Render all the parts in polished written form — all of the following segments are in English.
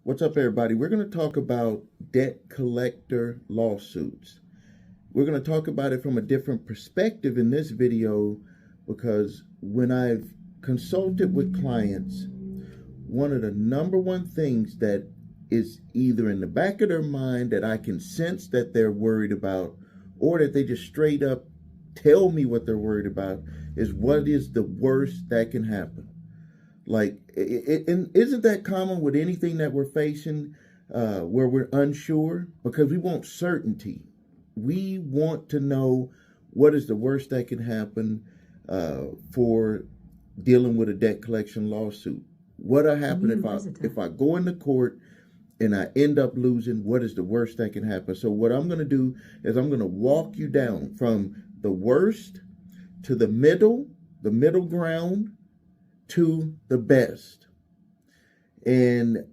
What's up, everybody? We're going to talk about debt collector lawsuits. We're going to talk about it from a different perspective in this video because when I've consulted with clients, one of the number one things that is either in the back of their mind that I can sense that they're worried about, or that they just straight up tell me what they're worried about, is what is the worst that can happen. Like, and isn't that common with anything that we're facing where we're unsure? Because we want certainty. We want to know what is the worst that can happen for dealing with a debt collection lawsuit. What'll happen if I go into court and I end up losing? What is the worst that can happen? So what I'm going to do is I'm going to walk you down from the worst to the middle ground, to the best. And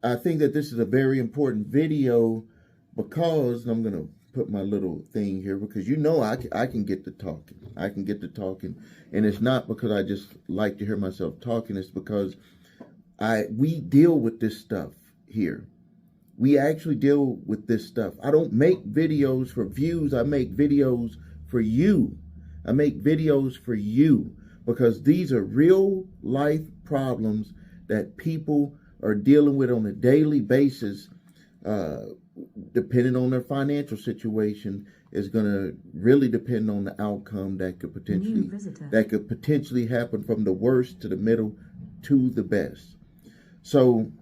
I think that this is a very important video because I'm going to put my little thing here because I can get to talking. I can get to talking. And it's not because I just like to hear myself talking. It's because we deal with this stuff here. We actually deal with this stuff. I don't make videos for views. I make videos for you. I make videos for you. Because these are real life problems that people are dealing with on a daily basis, depending on their financial situation, is going to really depend on the outcome that could potentially happen from the worst to the middle to the best. So,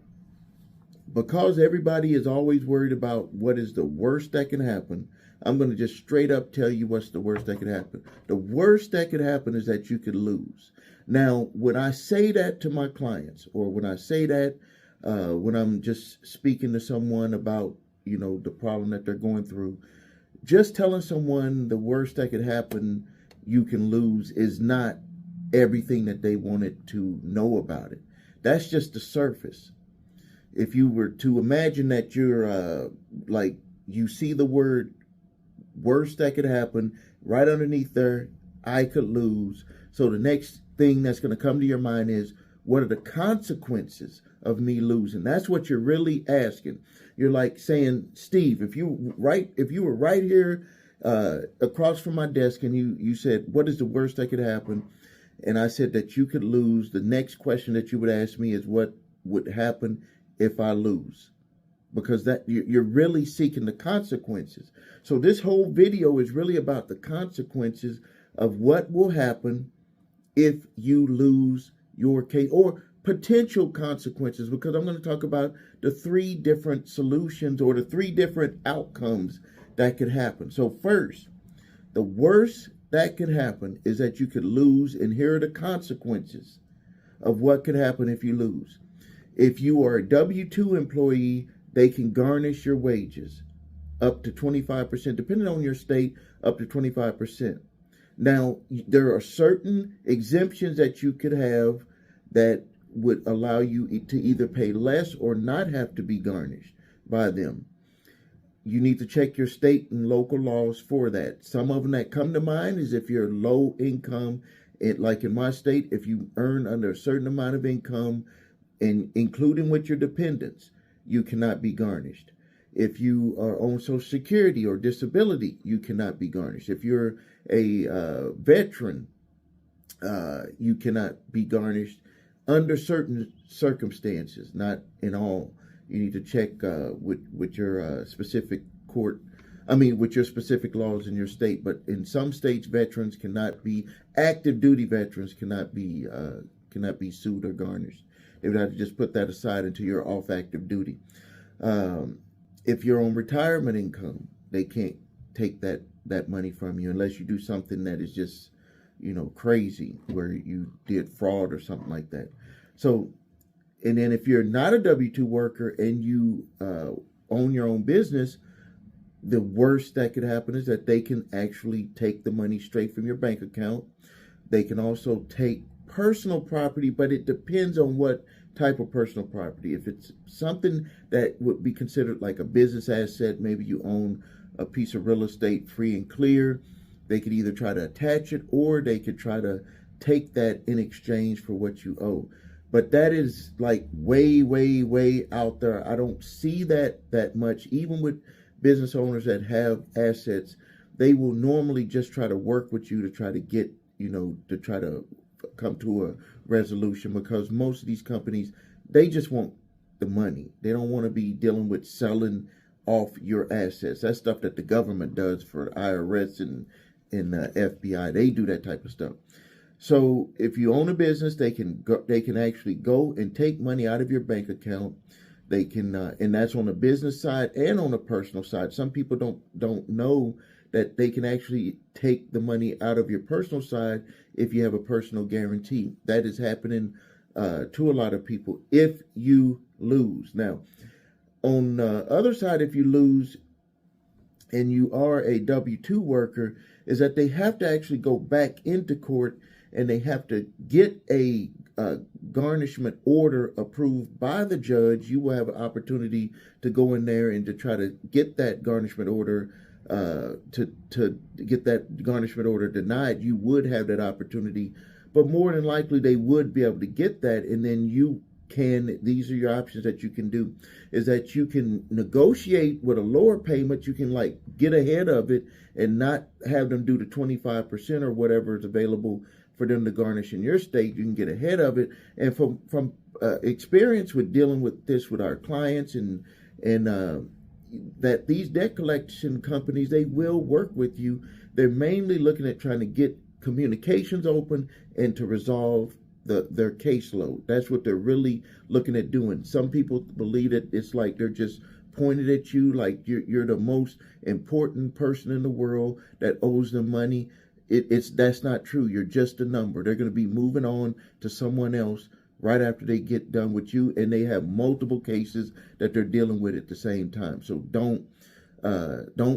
because everybody is always worried about what is the worst that can happen, I'm going to just straight up tell you what's the worst that could happen. The worst that could happen is that you could lose. Now, when I say that to my clients, or when I say that when I'm just speaking to someone about, the problem that they're going through, just telling someone the worst that could happen, you can lose, is not everything that they wanted to know about it. That's just the surface. If you were to imagine that you're you see the word worst that could happen right underneath there, I could lose. So the next thing that's going to come to your mind is, what are the consequences of me losing? That's what you're really asking. You're like saying, Steve, if you were right here across from my desk and you said, what is the worst that could happen? And I said that you could lose. The next question that you would ask me is, what would happen if I lose? Because that you're really seeking the consequences. So this whole video is really about the consequences of what will happen if you lose your case, or potential consequences, because I'm going to talk about the three different solutions or the three different outcomes that could happen. So first, the worst that could happen is that you could lose, and here are the consequences of what could happen if you lose. If you are a W-2 employee, they can garnish your wages up to 25%, depending on your state, up to 25%. Now, there are certain exemptions that you could have that would allow you to either pay less or not have to be garnished by them. You need to check your state and local laws for that. Some of them that come to mind is if you're low income, like in my state, if you earn under a certain amount of income, and including with your dependents, you cannot be garnished. If you are on Social Security or disability, you cannot be garnished. If you're a veteran, you cannot be garnished under certain circumstances, not in all. You need to check with your specific court, with your specific laws in your state. But in some states, veterans cannot be, active duty veterans cannot be sued or garnished. They would have to just put that aside until you're off active duty. If you're on retirement income, they can't take that money from you unless you do something that is just, crazy, where you did fraud or something like that. So, and then if you're not a W-2 worker and you own your own business, the worst that could happen is that they can actually take the money straight from your bank account. They can also take personal property, but it depends on what type of personal property. If it's something that would be considered like a business asset, maybe you own a piece of real estate free and clear, they could either try to attach it or they could try to take that in exchange for what you owe. But that is like way, way, way out there. I don't see that much. Even with business owners that have assets, they will normally just try to work with you to try to get, to try to come to a resolution, because most of these companies, they just want the money. They don't want to be dealing with selling off your assets. That's stuff that the government does for IRS and FBI. They do that type of stuff. So if you own a business, they can actually go and take money out of your bank account. They can, and that's on the business side and on the personal side. Some people don't know that they can actually take the money out of your personal side if you have a personal guarantee. That is happening to a lot of people if you lose. Now, on the other side, if you lose and you are a W-2 worker, is that they have to actually go back into court and they have to get a garnishment order approved by the judge. You will have an opportunity to go in there and to try to get that garnishment order, to get that garnishment order denied. You would have that opportunity, but more than likely they would be able to get that, and then these are your options that you can do, is that you can negotiate with a lower payment. You can like get ahead of it and not have them do the 25% or whatever is available for them to garnish in your state. You can get ahead of it. And from experience with dealing with this with our clients and that these debt collection companies, they will work with you. They're mainly looking at trying to get communications open and to resolve their caseload. That's what they're really looking at doing. Some people believe that it's like they're just pointed at you like you're the most important person in the world that owes them money. That's not true. You're just a number. They're going to be moving on to someone else right after they get done with you, and they have multiple cases that they're dealing with at the same time. So don't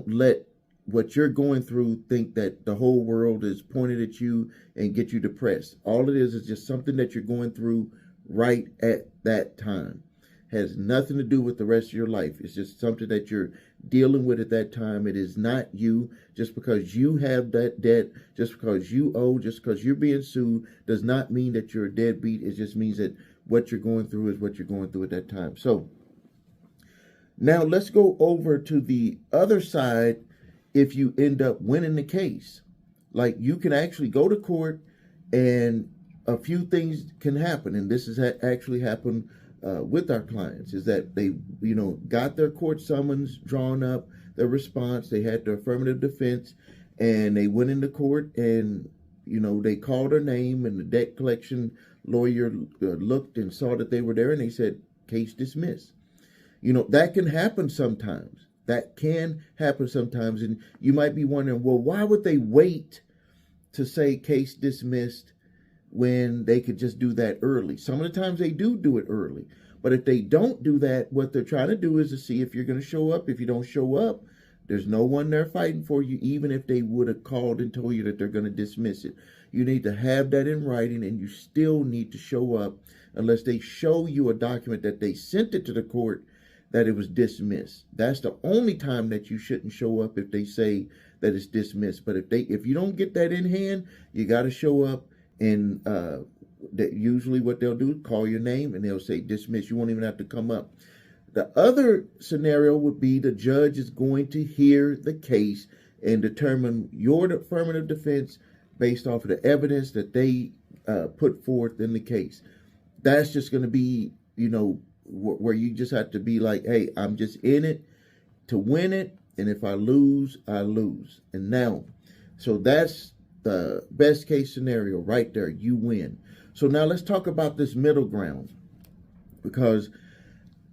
let what you're going through think that the whole world is pointed at you and get you depressed. All it is just something that you're going through right at that time. Has nothing to do with the rest of your life. It's just something that you're dealing with at that time. It is not you. Just because you have that debt, just because you owe, just because you're being sued, does not mean that you're a deadbeat. It just means that what you're going through is what you're going through at that time. So now let's go over to the other side. If you end up winning the case, like you can actually go to court and a few things can happen. And this has actually happened with our clients, is that they, got their court summons drawn up, their response, they had their affirmative defense, and they went into court and, they called her name, and the debt collection lawyer looked and saw that they were there, and they said, case dismissed. That can happen sometimes. And you might be wondering, well, why would they wait to say case dismissed when they could just do that early? Some of the times they do it early. But if they don't do that, what they're trying to do is to see if you're going to show up. If you don't show up, there's no one there fighting for you, even if they would have called and told you that they're going to dismiss it. You need to have that in writing, and you still need to show up unless they show you a document that they sent it to the court that it was dismissed. That's the only time that you shouldn't show up, if they say that it's dismissed. But if you don't get that in hand, you got to show up, and that usually what they'll do is call your name and they'll say dismiss. You won't even have to come up. The other scenario would be the judge is going to hear the case and determine your affirmative defense based off of the evidence that they put forth in the case. That's just going to be, where you just have to be like, hey, I'm just in it to win it. And if I lose, I lose. And now, so that's the best case scenario right there. You win. So now let's talk about this middle ground, because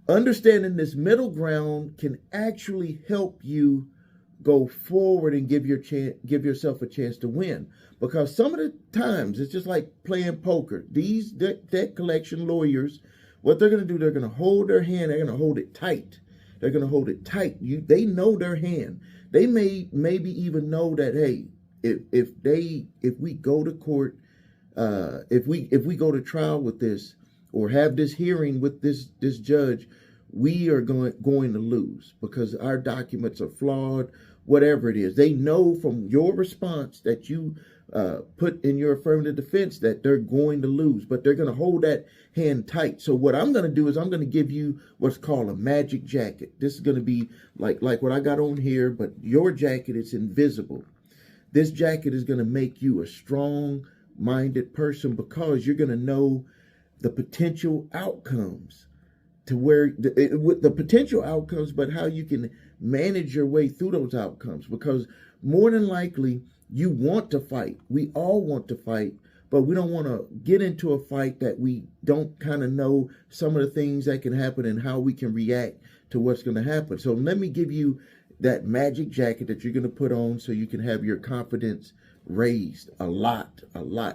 understanding this middle ground can actually help you go forward and give yourself a chance to win. Because some of the times it's just like playing poker. These debt collection lawyers, what they're going to do, they're going to hold their hand. They're going to hold it tight. They're going to hold it tight. They know their hand. They may maybe even know that, hey, if we go to court, if we go to trial with this or have this hearing with this judge, we are going to lose because our documents are flawed, whatever it is. They know from your response that you put in your affirmative defense that they're going to lose, but they're going to hold that hand tight. So what I'm going to do is I'm going to give you what's called a magic jacket. This is going to be like what I got on here, but your jacket is invisible. This jacket is going to make you a strong-minded person because you're going to know the potential outcomes to where with the potential outcomes, but how you can manage your way through those outcomes. Because more than likely, you want to fight. We all want to fight, but we don't want to get into a fight that we don't kind of know some of the things that can happen and how we can react to what's going to happen. So let me give you that magic jacket that you're going to put on so you can have your confidence raised a lot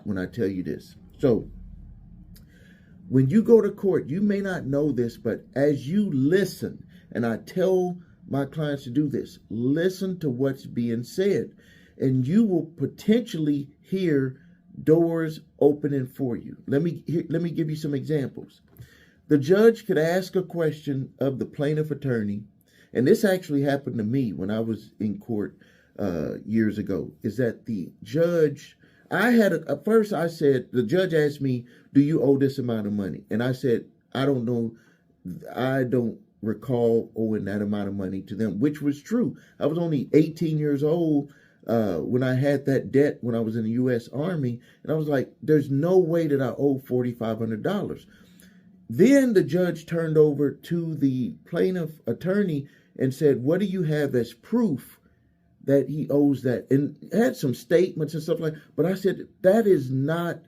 when I tell you this. So when you go to court, you may not know this, but as you listen, and I tell my clients to do this, listen to what's being said. And you will potentially hear doors opening for you. Let me give you some examples. The judge could ask a question of the plaintiff attorney, and this actually happened to me when I was in court years ago, is that the judge, at first I said, the judge asked me, do you owe this amount of money? And I said, I don't know. I don't recall owing that amount of money to them, which was true. I was only 18 years old when I had that debt when I was in the U.S. Army, and I was like, there's no way that I owe $4,500. Then the judge turned over to the plaintiff attorney and said, what do you have as proof that he owes that? And had some statements and stuff like that. But I said, that is not,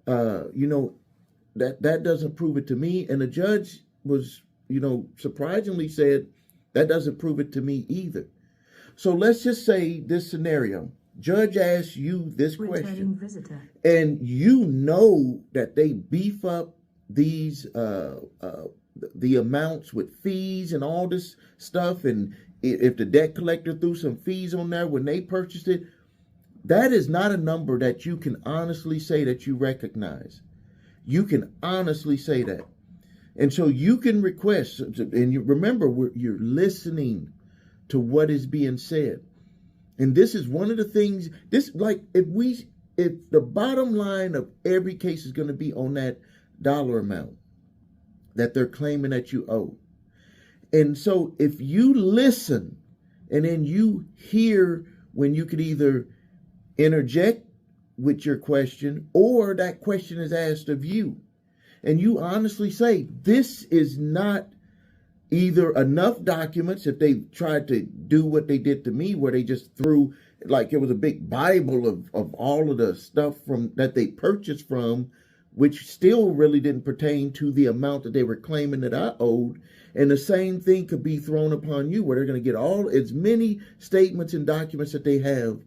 that doesn't prove it to me. And the judge was, surprisingly said, that doesn't prove it to me either. So let's just say this scenario. Judge asks you this question, and you know that they beef up these the amounts with fees and all this stuff, and if the debt collector threw some fees on there when they purchased it, that is not a number that you can honestly say that you recognize. You can honestly say that. And so you can request, and you remember, you're listening to what is being said. And this is one of the things, if the bottom line of every case is going to be on that dollar amount that they're claiming that you owe. And so if you listen and then you hear when you could either interject with your question or that question is asked of you, and you honestly say, this is not either enough documents, if they tried to do what they did to me, where they just threw, like it was a big Bible of all of the stuff that they purchased from, which still really didn't pertain to the amount that they were claiming that I owed. And the same thing could be thrown upon you, where they're going to get as many statements and documents that they have.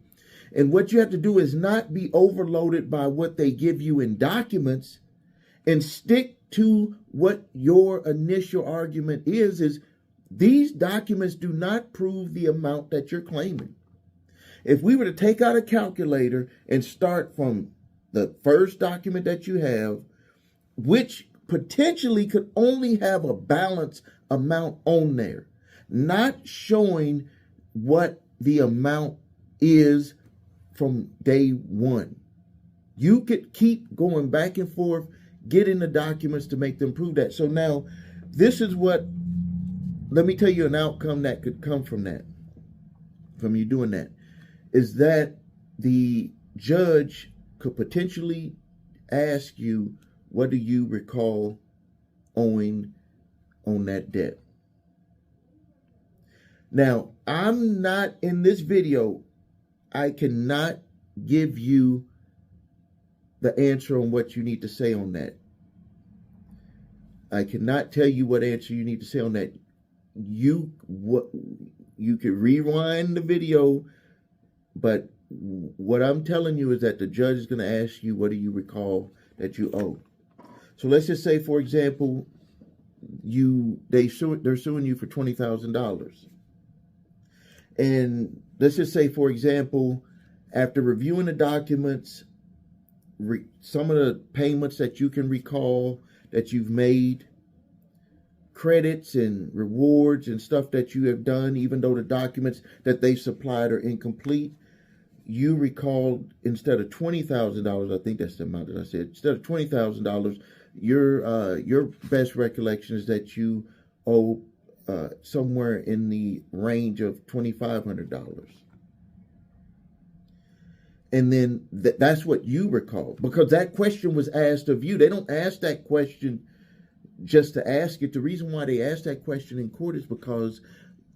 And what you have to do is not be overloaded by what they give you in documents, and stick to what your initial argument is these documents do not prove the amount that you're claiming. If we were to take out a calculator and start from the first document that you have, which potentially could only have a balance amount on there, not showing what the amount is from day one. You could keep going back and forth, getting the documents to make them prove that. So now, this is let me tell you an outcome that could come from that, from you doing that, is that the judge could potentially ask you, what do you recall owing on that debt? Now, I'm not in this video, I cannot give you the answer on what you need to say on that. I cannot tell you what answer you need to say on that. You could rewind the video, but what I'm telling you is that the judge is going to ask you, what do you recall that you owe? So let's just say, for example, they're suing you for $20,000. And let's just say, for example, after reviewing the documents, some of the payments that you can recall that you've made, credits and rewards and stuff that you have done, even though the documents that they supplied are incomplete, you recalled, instead of $20,000, I think that's the amount that I said, instead of $20,000, your best recollection is that you owe somewhere in the range of $2,500. And then that's what you recall, because that question was asked of you. They don't ask that question just to ask it. The reason why they ask that question in court is because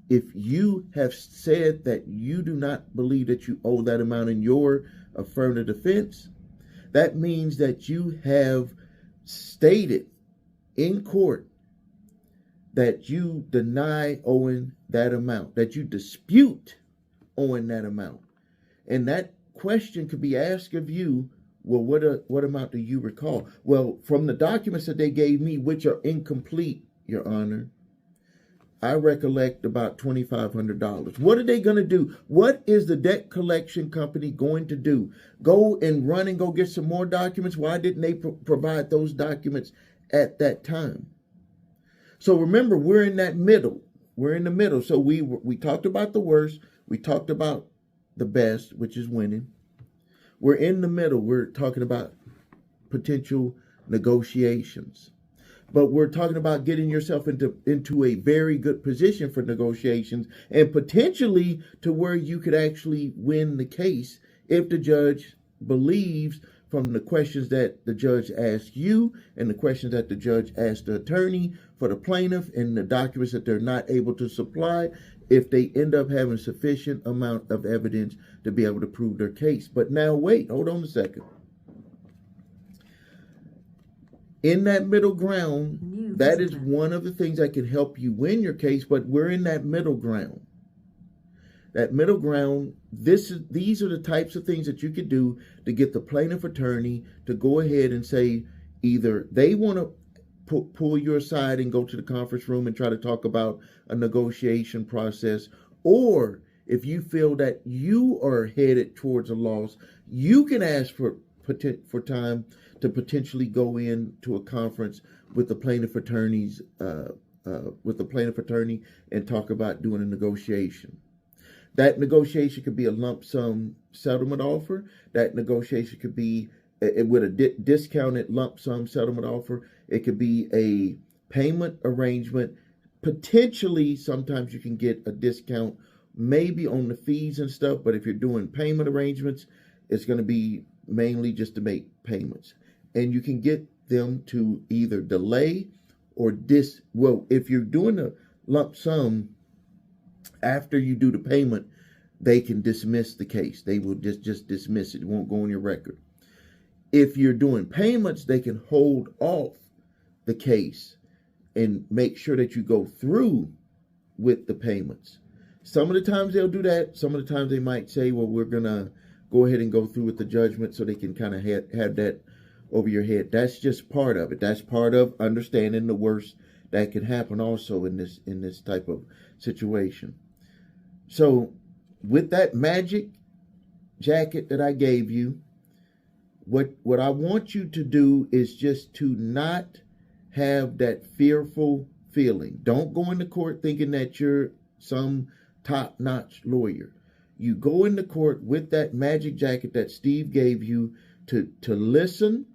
if you have said that you do not believe that you owe that amount in your affirmative defense, that means that you have stated in court that you deny owing that amount, that you dispute owing that amount. And that question could be asked of you, well, what amount do you recall? Well, from the documents that they gave me, which are incomplete, Your Honor, I recollect about $2,500. What are they going to do? What is the debt collection company going to do? Go and run and go get some more documents? Why didn't they provide those documents at that time? So remember, we're in that middle. We're in the middle. So we talked about the worst. We talked about the best, which is winning. We're in the middle. We're talking about potential negotiations. But we're talking about getting yourself into a very good position for negotiations, and potentially to where you could actually win the case if the judge believes, from the questions that the judge asked you and the questions that the judge asked the attorney for the plaintiff and the documents that they're not able to supply, if they end up having sufficient amount of evidence to be able to prove their case. But now wait, hold on a second. In that middle ground, that is one of the things that can help you win your case, but we're in that middle ground. That middle ground, these are the types of things that you could do to get the plaintiff attorney to go ahead and say, either they want to pull you aside and go to the conference room and try to talk about a negotiation process, or if you feel that you are headed towards a loss, you can ask for time to potentially go into a conference with the plaintiff attorneys, and talk about doing a negotiation. That negotiation could be a lump sum settlement offer. That negotiation could be with a discounted lump sum settlement offer. It could be a payment arrangement. Potentially, sometimes you can get a discount maybe on the fees and stuff, but if you're doing payment arrangements, it's going to be mainly just to make payments. And you can get them to either delay or if you're doing a lump sum, after you do the payment, they can dismiss the case. They will just dismiss it. It won't go on your record. If you're doing payments, they can hold off the case and make sure that you go through with the payments. Some of the times they'll do that. Some of the times they might say, well, we're going to go ahead and go through with the judgment, so they can kind of have that over your head. That's just part of it. That's part of understanding the worst that can happen also in this type of situation. So with that magic jacket that I gave you, what I want you to do is just to not have that fearful feeling. Don't go into court thinking that you're some top-notch lawyer. You go into court with that magic jacket that Steve gave you to listen,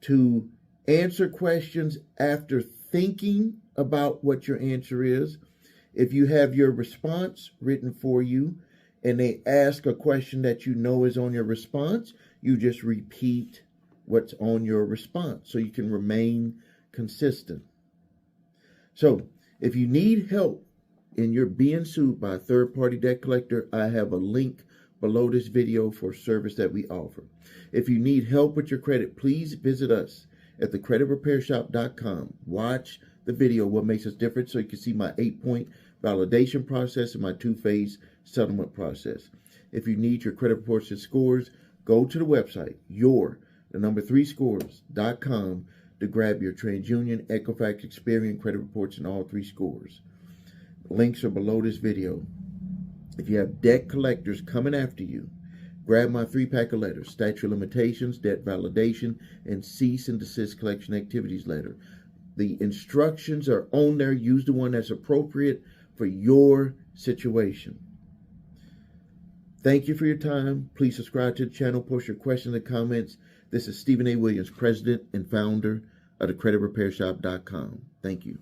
to answer questions after thinking about what your answer is. If you have your response written for you and they ask a question that you know is on your response, you just repeat what's on your response so you can remain consistent. So if you need help and you're being sued by a third-party debt collector, I have a link below this video for a service that we offer. If you need help with your credit, please visit us at thecreditrepairshop.com. Watch the video, What Makes Us Different, so you can see my 8-point validation process and my 2-phase settlement process. If you need your credit reports and scores, go to the website, the3scores.com, to grab your TransUnion, Equifax, Experian credit reports and all 3 scores. Links are below this video. If you have debt collectors coming after you, grab my 3-pack of letters: statute of limitations, debt validation, and cease and desist collection activities letter. The instructions are on there. Use the one that's appropriate for your situation. Thank you for your time. Please subscribe to the channel, post your questions and comments. This is Stephen A. Williams, President and founder of thecreditrepairshop.com. Thank you.